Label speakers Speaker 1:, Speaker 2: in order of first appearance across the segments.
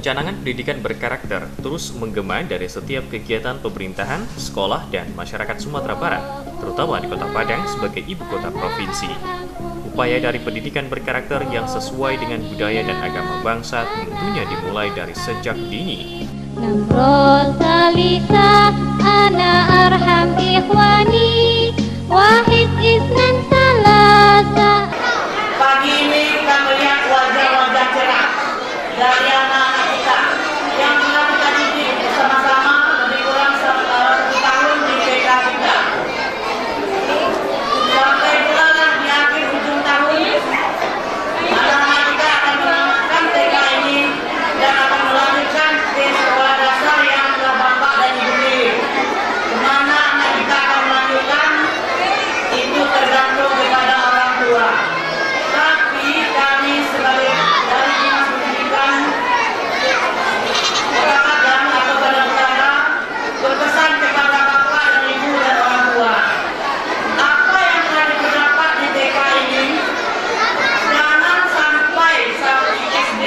Speaker 1: Pencanangan pendidikan berkarakter terus menggema dari setiap kegiatan pemerintahan, sekolah, dan masyarakat Sumatera Barat, terutama di Kota Padang sebagai ibu kota provinsi. Upaya dari pendidikan berkarakter yang sesuai dengan budaya dan agama bangsa tentunya dimulai dari sejak dini.
Speaker 2: Salisa, ana arham ikhwani, wahid isnan salasa.
Speaker 3: Pagi ini kita melihat wajah-wajah cerah dari anak-anak kita yang telah kita didik bersama-sama lebih kurang 1 tahun di TK kita. Sampai pula di akhir ujung tahun, anak-anak kita akan melanjutkan TK ini dan akan melanjutkan ke sekolah dasar yang telah Bapak dan Ibu pilih. Kemana anak kita akan melanjutkan, itu tergantung kepada orang tua. Tapi kami sebagai dari Dinas Pendidikan Kota Padang atau Padang Utara berpesan kepada Bapak dan Ibu dan orang tua. Apa yang telah didapat di TK ini, jangan sampai SD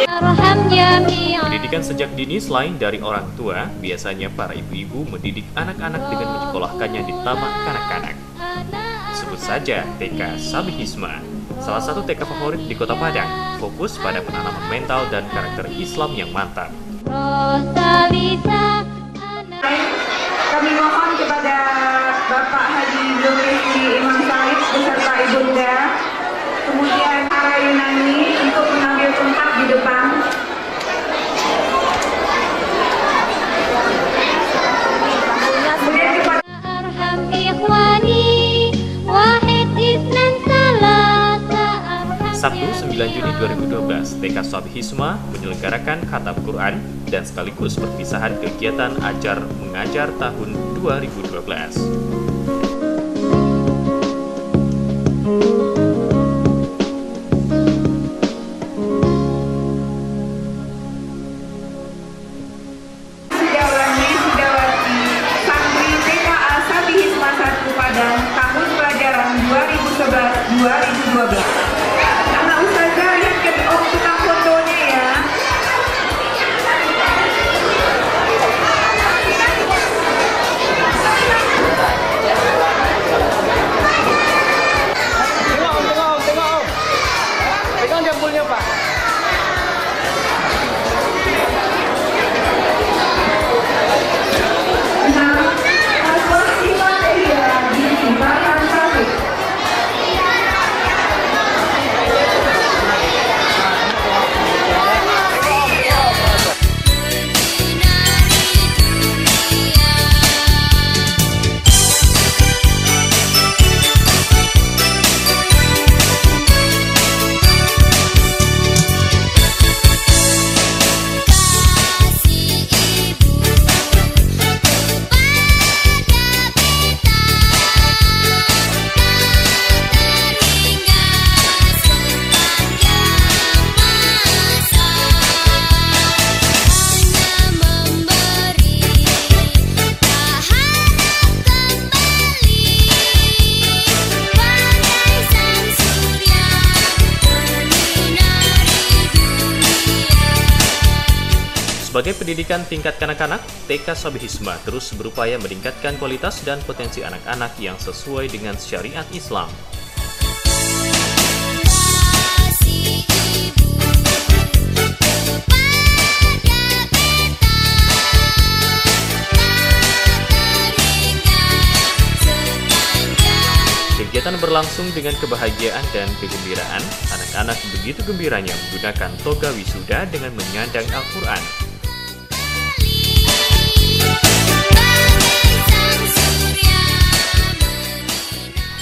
Speaker 2: Arham jami'an.
Speaker 1: Pendidikan sejak dini selain dari orang tua, biasanya para ibu-ibu mendidik anak-anak dengan menyekolahkannya di taman kanak-kanak. Sebut saja TK Sabi Hisma, salah satu TK favorit di Kota Padang, fokus pada penanaman mental dan karakter Islam yang mantap.
Speaker 2: Salisa,
Speaker 4: Kami mohon kepada Bapak Haji Zulkifli Imam Said beserta Ibunda, kemudian para Yunani untuk mengambil tempat di depan. Kemudian kepada
Speaker 2: arham ikhwani, wahid isnan salasa.
Speaker 1: Sabtu 9 Juni 2012, TK Sabi Hisma menyelenggarakan khatam Quran dan sekaligus perpisahan kegiatan ajar mengajar tahun 2012.
Speaker 4: Sidawati, santri TK Sabi Hisma 1 Padang, tahun pelajaran 2011-2012. Anak Ustazah lihat ke tukang fotonya ya.
Speaker 5: Tengok. Pegang jambulnya, Pak.
Speaker 1: Sebagai pendidikan tingkat kanak-kanak, TK Sabi Hisma terus berupaya meningkatkan kualitas dan potensi anak-anak yang sesuai dengan syariat Islam. Kegiatan berlangsung dengan kebahagiaan dan kegembiraan. Anak-anak begitu gembiranya menggunakan toga wisuda dengan menyandang Al-Quran.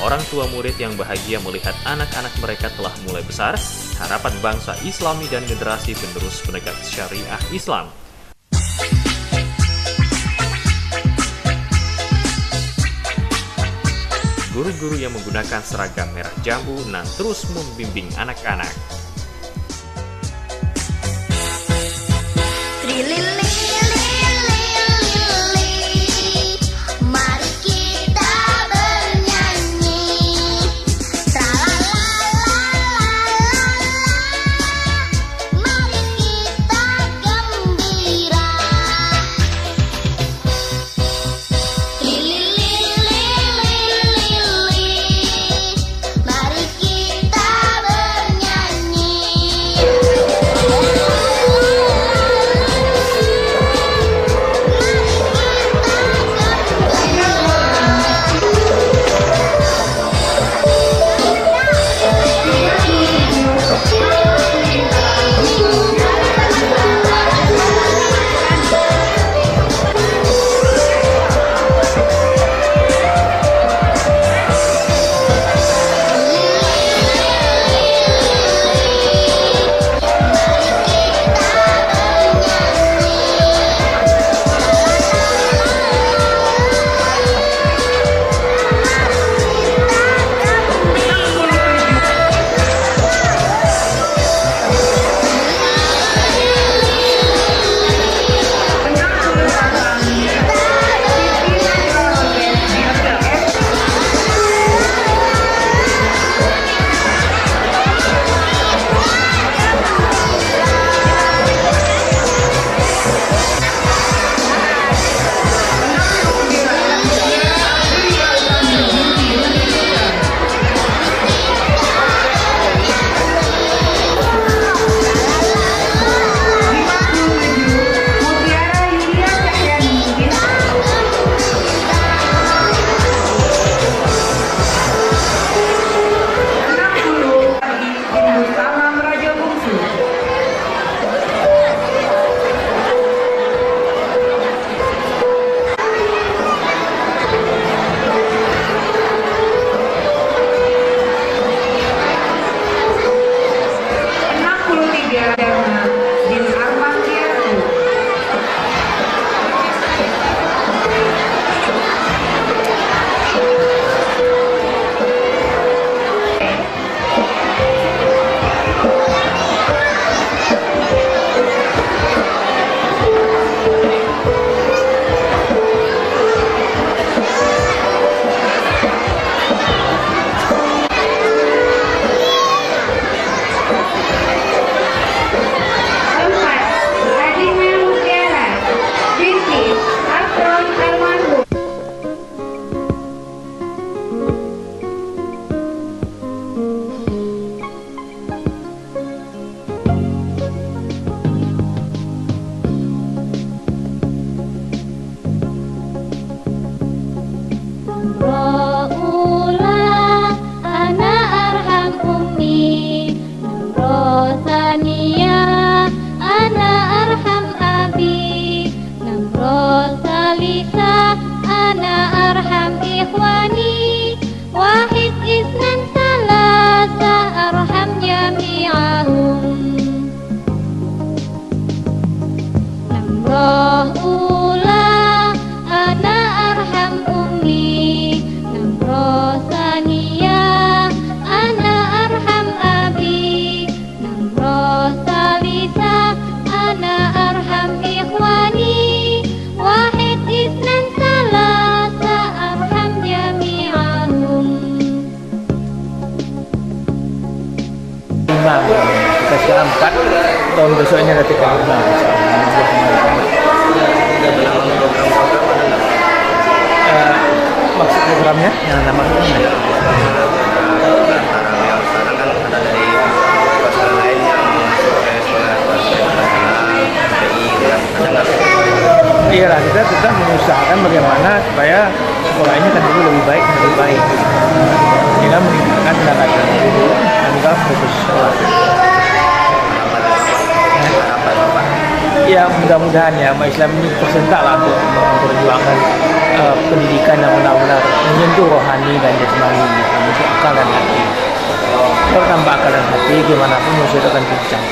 Speaker 1: Orang tua murid yang bahagia melihat anak-anak mereka telah mulai besar, harapan bangsa Islami dan generasi penerus penegak syariah Islam. Guru-guru yang menggunakan seragam merah jambu nan terus membimbing anak-anak.
Speaker 5: 3, 4 tahun besoknya ada TK Lurna. Maksud programnya yang nama programnya?
Speaker 6: Sekarang kan ada dari sekolah lain yang sekolah PI yang ada nggak?
Speaker 5: Iya lah, kita tetap mengusahakan bagaimana supaya sekolah ini kan dulu lebih baik. Kita meningkatkan tenaga kerja dulu dan juga fokus sekolah. Ya mudah-mudahan ya, umat Islam ini tersentak lah untuk memperjuangkan pendidikan yang benar-benar menyentuh rohani dan jasmani, menyentuh akal dan hati. Kalau tanpa akal dan hati, gimana pun manusia itu akan pincang.